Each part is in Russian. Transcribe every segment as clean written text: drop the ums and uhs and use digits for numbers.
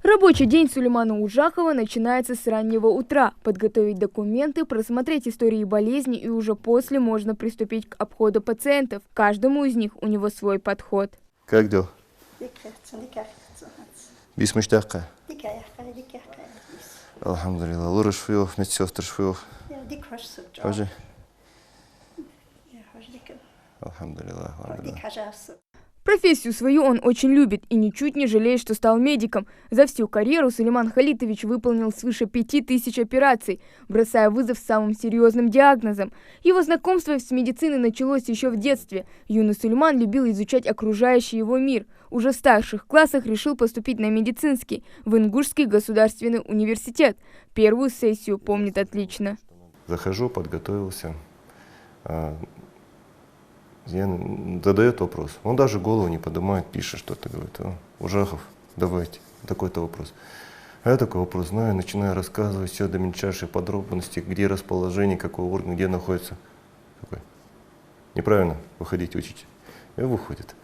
Рабочий день Сулеймана Ужахова начинается с раннего утра. Подготовить документы, просмотреть истории болезни, и уже после можно приступить к обходу пациентов. Каждому из них у него свой подход. Как дела? Бисмиштака. Алхамдулилlah. Лура шфуев, медсестры шфуев. Хожи. Алхамдулилlah. Профессию свою он очень любит и ничуть не жалеет, что стал медиком. За всю карьеру Сулейман Халитович выполнил свыше 5000 операций, бросая вызов самым серьезным диагнозам. Его знакомство с медициной началось еще в детстве. Юный Сулейман любил изучать окружающий его мир. Уже в старших классах решил поступить на медицинский, в Ингушский государственный университет. Первую сессию помнит отлично. Захожу, подготовился. Задает вопрос. Он даже голову не поднимает, пишет что-то, говорит: Ужахов, давайте, такой-то вопрос. А я такой вопрос знаю, начинаю рассказывать все до мельчайших подробностей, где расположение, какой орган, где находится. Такой: неправильно, выходите, учите. И выходит.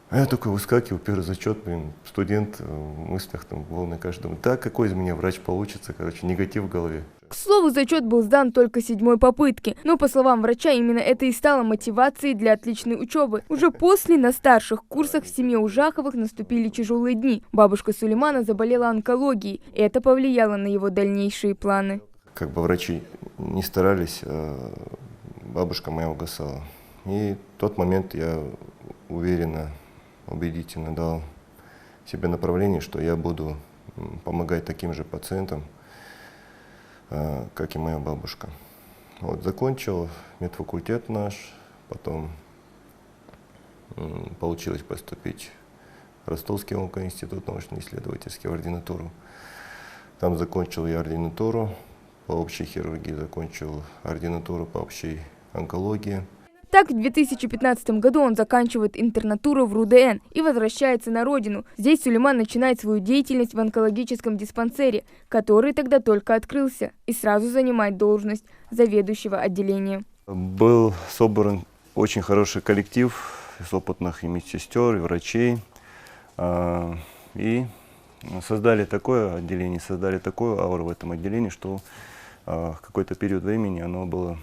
А я такой выскакиваю, первый зачет, студент, в мыслях там волны каждому. Так, какой из меня врач получится, короче, негатив в голове. К слову, зачет был сдан только 7-й попытки, но, по словам врача, именно это и стало мотивацией для отличной учебы. Уже после, на старших курсах, в семье Ужаховых наступили тяжелые дни. Бабушка Сулеймана заболела онкологией, и это повлияло на его дальнейшие планы. Как бы врачи не старались, бабушка моя угасала. И в тот момент я уверенно, убедительно дал себе направление, что я буду помогать таким же пациентам, как и моя бабушка. Вот, закончил медфакультет наш, потом получилось поступить в Ростовский онкоинститут научно-исследовательский, в ординатуру. Там закончил я ординатуру по общей хирургии, закончил ординатуру по общей онкологии. Так, в 2015 году он заканчивает интернатуру в РУДН и возвращается на родину. Здесь Сулейман начинает свою деятельность в онкологическом диспансере, который тогда только открылся, и сразу занимает должность заведующего отделением. Был собран очень хороший коллектив из опытных и медсестер, и врачей. И создали такое отделение, создали такую ауру в этом отделении, что в какой-то период времени оно было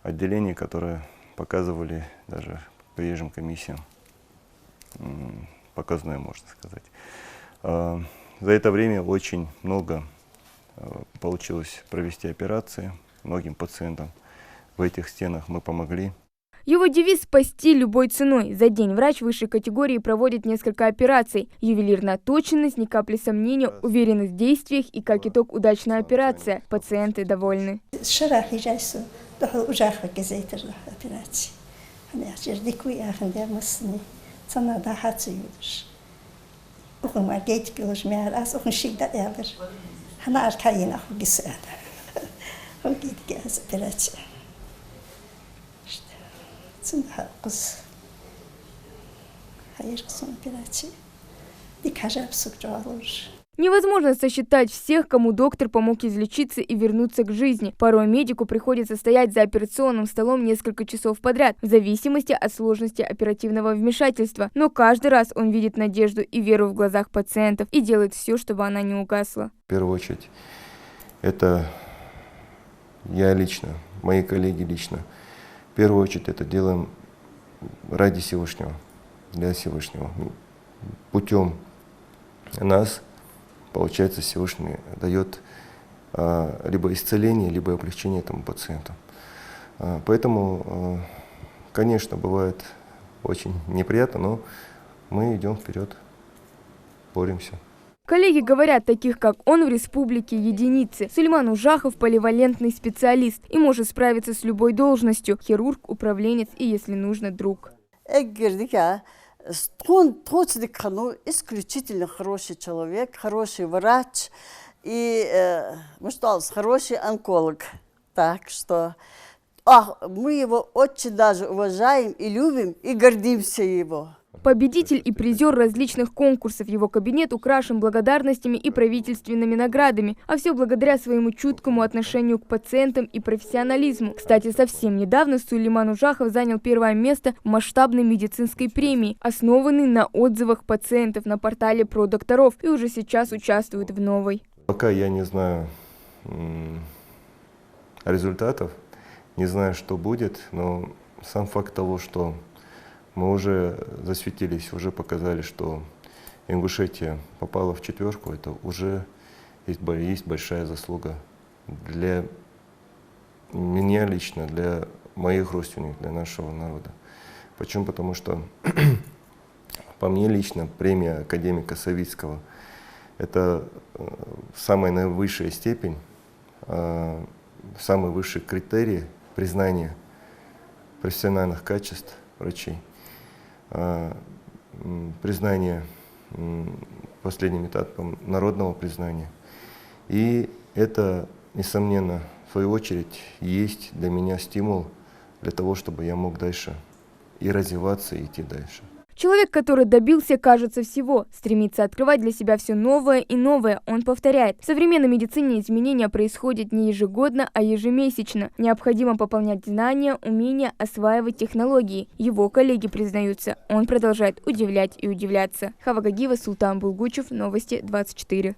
отделение, которое показывали даже приезжим комиссиям, показное, можно сказать. За это время очень много получилось провести операции многим пациентам. В этих стенах мы помогли. Его девиз «Спасти любой ценой». За день врач высшей категории проводит несколько операций. Ювелирная точность, ни капли сомнения, уверенность в действиях и, как итог, удачная операция. Пациенты довольны. Невозможно сосчитать всех, кому доктор помог излечиться и вернуться к жизни. Порой медику приходится стоять за операционным столом несколько часов подряд, в зависимости от сложности оперативного вмешательства. Но каждый раз он видит надежду и веру в глазах пациентов и делает все, чтобы она не угасла. В первую очередь, это я лично, мои коллеги лично. В первую очередь это делаем ради Всевышнего, для Всевышнего. Путем нас, получается, Всевышний дает либо исцеление, либо облегчение этому пациенту. Поэтому, конечно, бывает очень неприятно, но мы идем вперед, боремся. Коллеги говорят, таких как он в республике единицы. Сулейман Ужахов – поливалентный специалист и может справиться с любой должностью – хирург, управленец и, если нужно, друг. Исключительно хороший человек, хороший врач и, хороший онколог. Так что мы его очень даже уважаем и любим и гордимся его. Победитель и призер различных конкурсов. Его кабинет украшен благодарностями и правительственными наградами. А все благодаря своему чуткому отношению к пациентам и профессионализму. Кстати, совсем недавно Сулейман Ужахов занял первое место в масштабной медицинской премии, основанной на отзывах пациентов на портале про докторов, и уже сейчас участвует в новой. Пока я не знаю результатов, не знаю, что будет, но сам факт того, что мы уже засветились, уже показали, что Ингушетия попала в четверку, это уже есть большая заслуга для меня лично, для моих родственников, для нашего народа. Почему? Потому что, по мне лично, премия академика Савицкого – это самая наивысшая степень, самый высший критерий признания профессиональных качеств врачей, признание последним этапом народного признания. И это, несомненно, в свою очередь, есть для меня стимул для того, чтобы я мог дальше и развиваться, и идти дальше. Человек, который добился, кажется, всего, стремится открывать для себя все новое и новое. Он повторяет, в современной медицине изменения происходят не ежегодно, а ежемесячно. Необходимо пополнять знания, умения, осваивать технологии. Его коллеги признаются, он продолжает удивлять и удивляться. Хава Гагиева, Султан Булгучев, Новости 24.